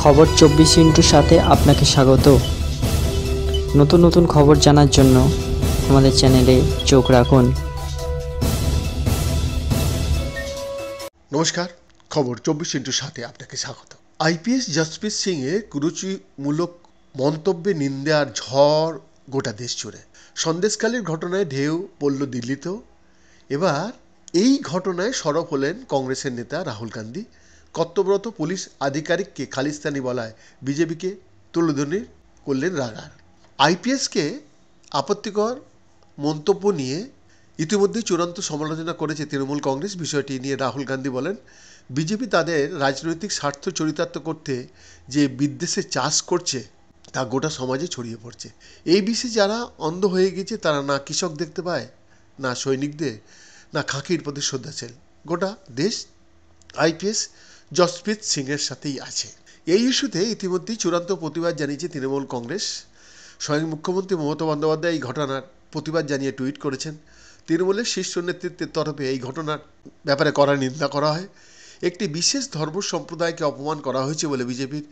খবর 24 সাথে আপনাকে স্বাগত। নতুন নতুন খবর জানার জন্য আমাদের চ্যানেলে চোখ রাখুন। নমস্কার, খবর 24/7 আপনাকে স্বাগত। আইপিএস জসপ্রীত সিং এর কুরুচিমূলক মন্তব্যে নিন্দে আর ঝড় গোটা দেশ জুড়ে। সন্দেশখালীর ঘটনায় ঢেউ পড়ল দিল্লিতেও। এবার এই ঘটনায় সরব হলেন কংগ্রেসের নেতা রাহুল গান্ধী। কর্তব্যরত পুলিশ আধিকারিককে খালিস্তানি বলায় বিজেপিকে তুলোধনী করলেন রাগার। আইপিএসকে আপত্তিকর মন্তব্য নিয়ে ইতিমধ্যেই চূড়ান্ত সমালোচনা করেছে তৃণমূল কংগ্রেস। বিষয়টি নিয়ে রাহুল গান্ধী বলেন, বিজেপি তাদের রাজনৈতিক স্বার্থ চরিতার্থ করতে যে বিদ্বেষে চাষ করছে তা গোটা সমাজে ছড়িয়ে পড়ছে। এই বিষয়ে যারা অন্ধ হয়ে গেছে তারা না কৃষক দেখতে পায়, না সৈনিকদের, না খাঁকির প্রতি শ্রদ্ধাশীল। গোটা দেশ আইপিএস জসপ্রীত সিংয়ের সাথেই আছে। এই ইস্যুতে ইতিমধ্যেই চূড়ান্ত প্রতিবাদ জানিয়েছে তৃণমূল কংগ্রেস। স্বয়ং মুখ্যমন্ত্রী মমতা বন্দ্যোপাধ্যায় এই ঘটনার প্রতিবাদ জানিয়ে টুইট করেছেন। তৃণমূলের শীর্ষ নেতৃত্বের তরফে এই ঘটনার ব্যাপারে কড়া নিন্দা করা হয়। একটি বিশেষ ধর্ম সম্প্রদায়কে অপমান করা হয়েছে বলে বিজেপির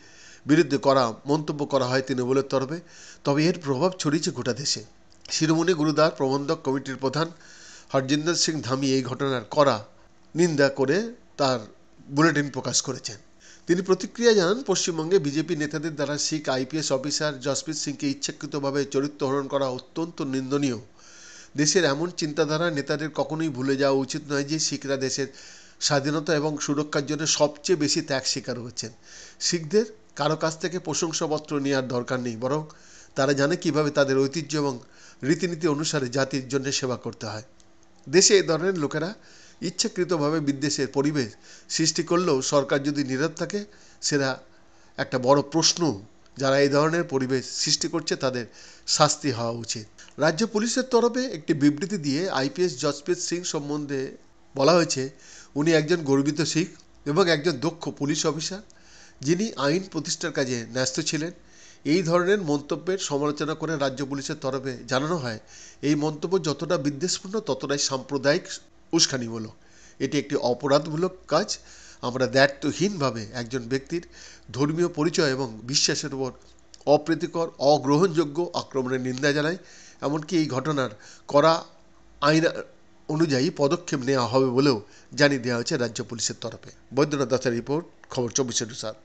বিরুদ্ধে করা মন্তব্য করা হয় তৃণমূলের তরফে। তবে এর প্রভাব ছড়িয়েছে গোটা দেশে। শিরোমণি গুরুদ্বার প্রবন্ধক কমিটির প্রধান হরজিন্দর সিং ধামি এই ঘটনার কড়া নিন্দা করে তার বুলেটিন প্রকাশ করেছেন। তিনি প্রতিক্রিয়া জানান, পশ্চিমবঙ্গে বিজেপি নেতাদের দ্বারা শিখ আইপিএস অফিসার জসপ্রীত সিংকে ইচ্ছাকৃতভাবে চরিত্রহরণ করা অত্যন্ত নিন্দনীয়। দেশের এমন চিন্তাধারা নেতাদের কখনোই ভুলে যাওয়া উচিত নয় যে শিখরা দেশের স্বাধীনতা এবং সুরক্ষার জন্য সবচেয়ে বেশি ত্যাগ স্বীকার হচ্ছেন। শিখদের কারো কাছ থেকে প্রশংসাপত্র নেওয়ার দরকার নেই, বরং তারা জানে কিভাবে তাদের ঐতিহ্য এবং রীতিনীতি অনুসারে জাতির জন্য সেবা করতে হয়। দেশে এই ধরনের লোকেরা ইচ্ছাকৃতভাবে বিদ্বেষের পরিবেশ সৃষ্টি করলেও সরকার যদি নীরব থাকে সেটা একটা বড় প্রশ্ন। যারা এই ধরনের পরিবেশ সৃষ্টি করছে তাদের শাস্তি হওয়া উচিত। রাজ্য পুলিশের তরফে একটি বিবৃতি দিয়ে আইপিএস জসপ্রীত সিং সম্বন্ধে বলা হয়েছে, উনি একজন গর্বিত শিখ এবং একজন দক্ষ পুলিশ অফিসার যিনি আইন প্রতিষ্ঠার কাজে ন্যস্ত ছিলেন। এই ধরনের মন্তব্যের সমালোচনা করে রাজ্য পুলিশের তরফে জানানো হয়, এই মন্তব্য যতটা বিদ্বেষপূর্ণ ততটাই সাম্প্রদায়িক উস্কানিমূলক। এটি একটি অপরাধমূলক কাজ। আমরা দায়িত্বহীনভাবে একজন ব্যক্তির ধর্মীয় পরিচয় এবং বিশ্বাসের উপর অপ্রীতিকর অগ্রহণযোগ্য আক্রমণের নিন্দা জানাই। এমনকি এই ঘটনার কড়া আইন অনুযায়ী পদক্ষেপ নেওয়া হবে বলেও জানিয়ে দেওয়া হয়েছে রাজ্য পুলিশের তরফে। বৈদ্যনাথ দাসের রিপোর্ট, খবর 24/7।